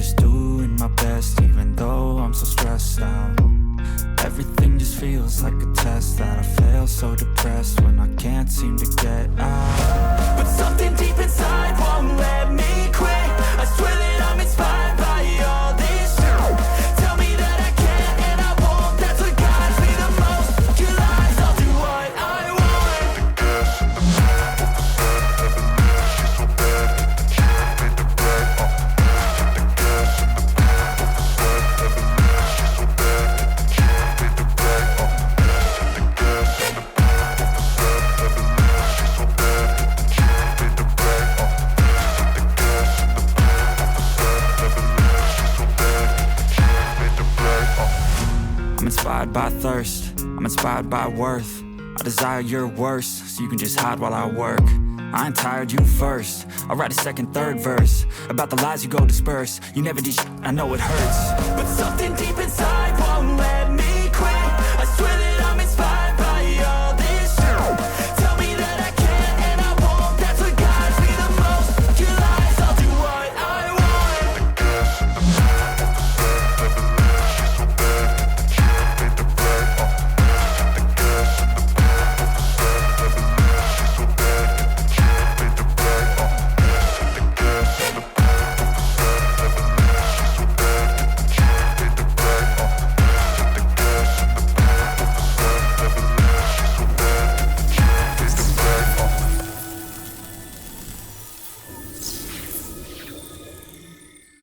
just doing my best, even though I'm so stressed out. Everything just feels like a test that I fail, so depressed when I can't seem to get out. But something deep inside won't let me quit. I swear that I'm inspired by all this shit. Tell me that I can and I won't, that's what guides me the most. Your lies, I'll do what I want. The gas in the back of the sun, never leaves, she's so bad that the chick made the brag. The gas in the back of the sun, never leaves, she's so bad that the chick made the brag. The gas in the back of the sun, never leaves, she's so bad that the chick made the brag. The gas in the back of the sun, never leaves, she's so bad that the chick made the brag. I'm inspired by thirst, I'm inspired by worth. I desire your worst, so you can just hide while I work. I ain't tired, you first. I'll write a second, third verse about the lies you go disperse. You never did shit, I know it hurts, but something deep inside